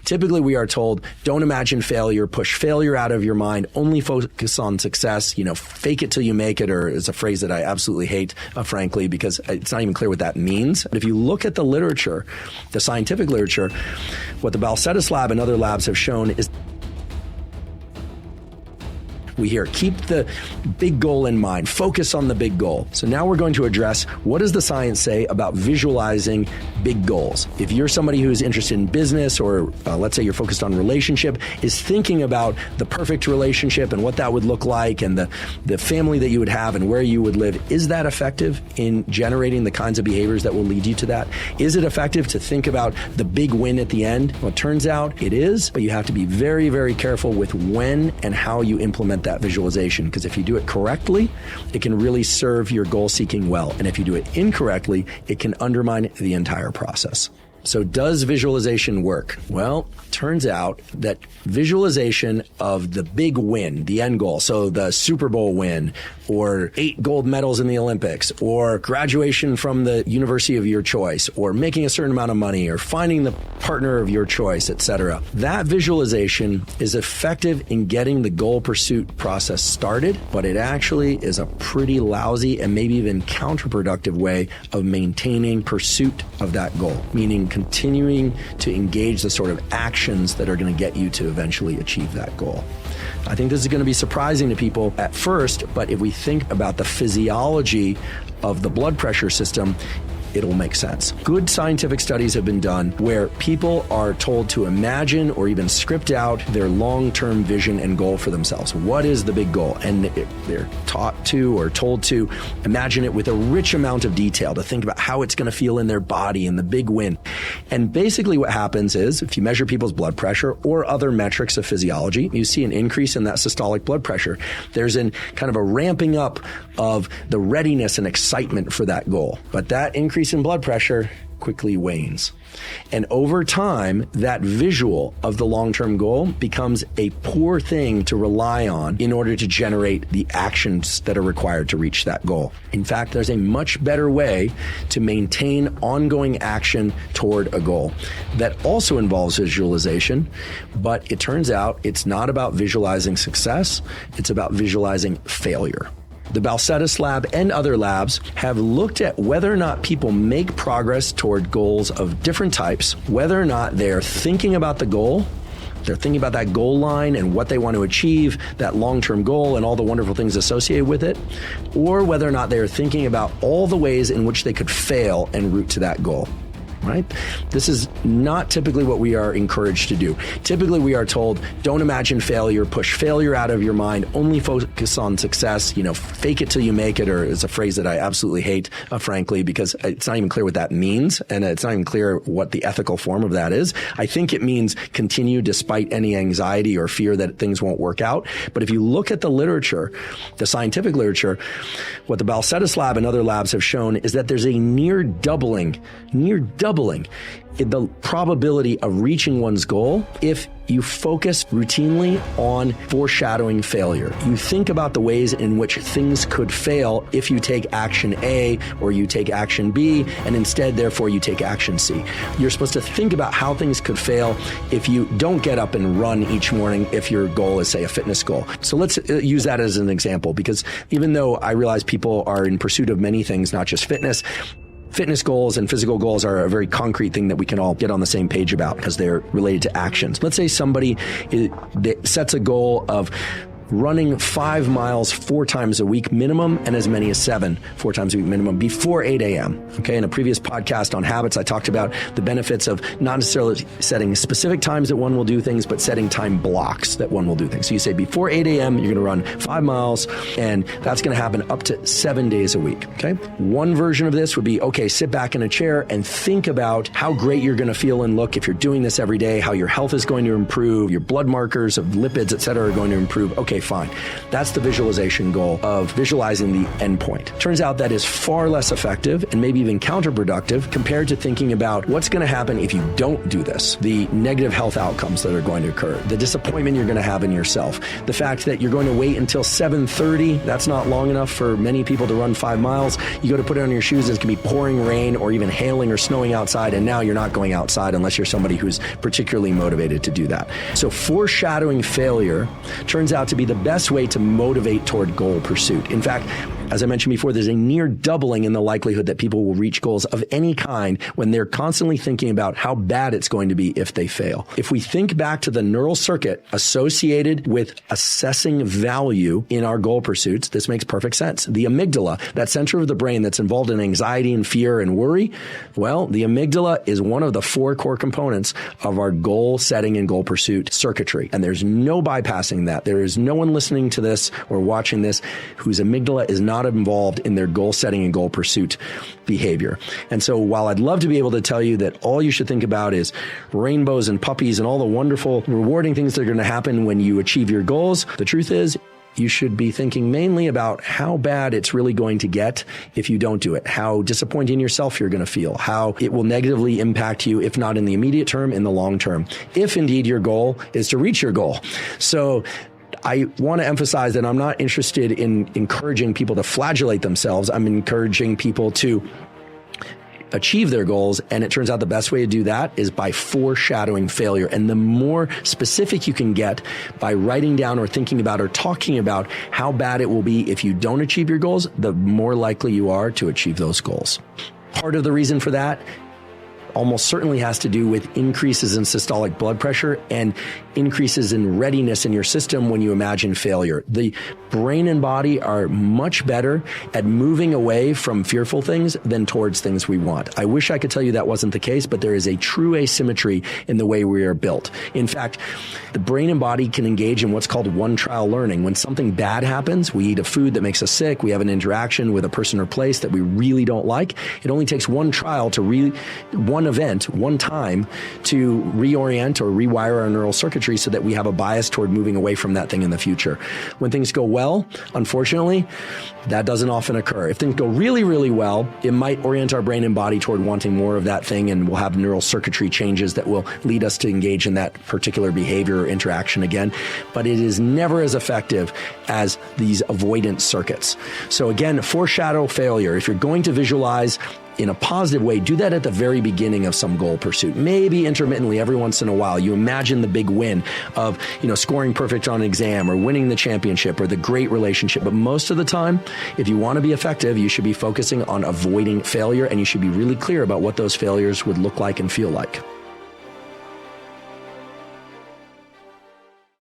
Typically, we are told, don't imagine failure, push failure out of your mind, only focus on success, fake it till you make it, or is a phrase that I absolutely hate, frankly, because it's not even clear what that means. But if you look at the literature, the scientific literature, what the Balcetis lab and other labs have shown is we hear, keep the big goal in mind, focus on the big goal. So now we're going to address, what does the science say about visualizing big goals? If you're somebody who's interested in business, or let's say you're focused on relationship, is thinking about the perfect relationship and what that would look like and the family that you would have and where you would live, is that effective in generating the kinds of behaviors that will lead you to that? Is it effective to think about the big win at the end? Well, it turns out it is, but you have to be very, very careful with when and how you implement that visualization, because if you do it correctly, it can really serve your goal seeking well. And if you do it incorrectly, it can undermine the entire process. So does visualization work? Well, turns out that visualization of the big win, the end goal, so the Super Bowl win, or 8 gold medals in the Olympics, or graduation from the university of your choice, or making a certain amount of money, or finding the partner of your choice, etc. That visualization is effective in getting the goal pursuit process started, but it actually is a pretty lousy and maybe even counterproductive way of maintaining pursuit of that goal, meaning continuing to engage the sort of actions that are going to get you to eventually achieve that goal. I think this is going to be surprising to people at first, but if we think about the physiology of the blood pressure system, it'll make sense. Good scientific studies have been done where people are told to imagine or even script out their long-term vision and goal for themselves. What is the big goal? And they're taught to or told to imagine it with a rich amount of detail, to think about how it's going to feel in their body and the big win. And basically what happens is, if you measure people's blood pressure or other metrics of physiology, you see an increase in that systolic blood pressure. There's kind of a ramping up of the readiness and excitement for that goal. But that increase in blood pressure quickly wanes. And over time, that visual of the long-term goal becomes a poor thing to rely on in order to generate the actions that are required to reach that goal. In fact, there's a much better way to maintain ongoing action toward a goal that also involves visualization, but it turns out it's not about visualizing success, it's about visualizing failure. The Balcetis lab and other labs have looked at whether or not people make progress toward goals of different types, whether or not they're thinking about the goal, they're thinking about that goal line and what they want to achieve, that long-term goal and all the wonderful things associated with it, or whether or not they're thinking about all the ways in which they could fail en route to that goal. Right? This is not typically what we are encouraged to do. Typically, we are told, don't imagine failure, push failure out of your mind, only focus on success, fake it till you make it, or is a phrase that I absolutely hate, frankly, because it's not even clear what that means, and it's not even clear what the ethical form of that is. I think it means continue despite any anxiety or fear that things won't work out. But if you look at the literature, the scientific literature, what the Balcetis lab and other labs have shown is that there's a near doubling in the probability of reaching one's goal if you focus routinely on foreshadowing failure. You think about the ways in which things could fail if you take action A or you take action B, and instead, therefore, you take action C. You're supposed to think about how things could fail if you don't get up and run each morning if your goal is, say, a fitness goal. So let's use that as an example, because even though I realize people are in pursuit of many things, not just fitness goals and physical goals are a very concrete thing that we can all get on the same page about because they're related to actions. Let's say somebody sets a goal of running 5 miles 4 times a week minimum, and as many as 7 4 times a week minimum before 8 a.m. Okay, in a previous podcast on habits, I talked about the benefits of not necessarily setting specific times that one will do things, but setting time blocks that one will do things. So you say before 8 a.m., you're going to run 5 miles, and that's going to happen up to 7 days a week. Okay, one version of this would be, okay, sit back in a chair and think about how great you're going to feel and look if you're doing this every day, how your health is going to improve, your blood markers of lipids, et cetera, are going to improve. Okay, Okay, fine. That's the visualization goal of visualizing the endpoint. Turns out that is far less effective and maybe even counterproductive compared to thinking about what's going to happen if you don't do this, the negative health outcomes that are going to occur, the disappointment you're going to have in yourself, the fact that you're going to wait until 7:30. That's not long enough for many people to run 5 miles. You go to put it on your shoes, and it's going to be pouring rain or even hailing or snowing outside, and now you're not going outside unless you're somebody who's particularly motivated to do that. So foreshadowing failure turns out to be the best way to motivate toward goal pursuit. In fact, as I mentioned before, there's a near doubling in the likelihood that people will reach goals of any kind when they're constantly thinking about how bad it's going to be if they fail. If we think back to the neural circuit associated with assessing value in our goal pursuits, this makes perfect sense. The amygdala, that center of the brain that's involved in anxiety and fear and worry, well, the amygdala is one of the 4 core components of our goal setting and goal pursuit circuitry. And there's no bypassing that. There is no one listening to this or watching this whose amygdala is not involved in their goal setting and goal pursuit behavior. And so while I'd love to be able to tell you that all you should think about is rainbows and puppies and all the wonderful, rewarding things that are going to happen when you achieve your goals, the truth is you should be thinking mainly about how bad it's really going to get if you don't do it, how disappointed in yourself you're going to feel, how it will negatively impact you, if not in the immediate term, in the long term, if indeed your goal is to reach your goal. So I want to emphasize that I'm not interested in encouraging people to flagellate themselves. I'm encouraging people to achieve their goals. And it turns out the best way to do that is by foreshadowing failure. And the more specific you can get by writing down or thinking about or talking about how bad it will be if you don't achieve your goals, the more likely you are to achieve those goals. Part of the reason for that almost certainly has to do with increases in systolic blood pressure and increases in readiness in your system when you imagine failure. The brain and body are much better at moving away from fearful things than towards things we want. I wish I could tell you that wasn't the case, but there is a true asymmetry in the way we are built. In fact, the brain and body can engage in what's called one trial learning. When something bad happens, we eat a food that makes us sick, we have an interaction with a person or place that we really don't like, it only takes one trial to one event, one time, to reorient or rewire our neural circuitry so that we have a bias toward moving away from that thing in the future. When things go well, unfortunately, that doesn't often occur. If things go really, really well, it might orient our brain and body toward wanting more of that thing, and we'll have neural circuitry changes that will lead us to engage in that particular behavior or interaction again. But it is never as effective as these avoidance circuits. So again, foreshadow failure. If you're going to visualize in a positive way, do that at the very beginning of some goal pursuit. Maybe intermittently every once in a while, you imagine the big win of, scoring perfect on an exam or winning the championship or the great relationship. But most of the time, if you want to be effective, you should be focusing on avoiding failure, and you should be really clear about what those failures would look like and feel like.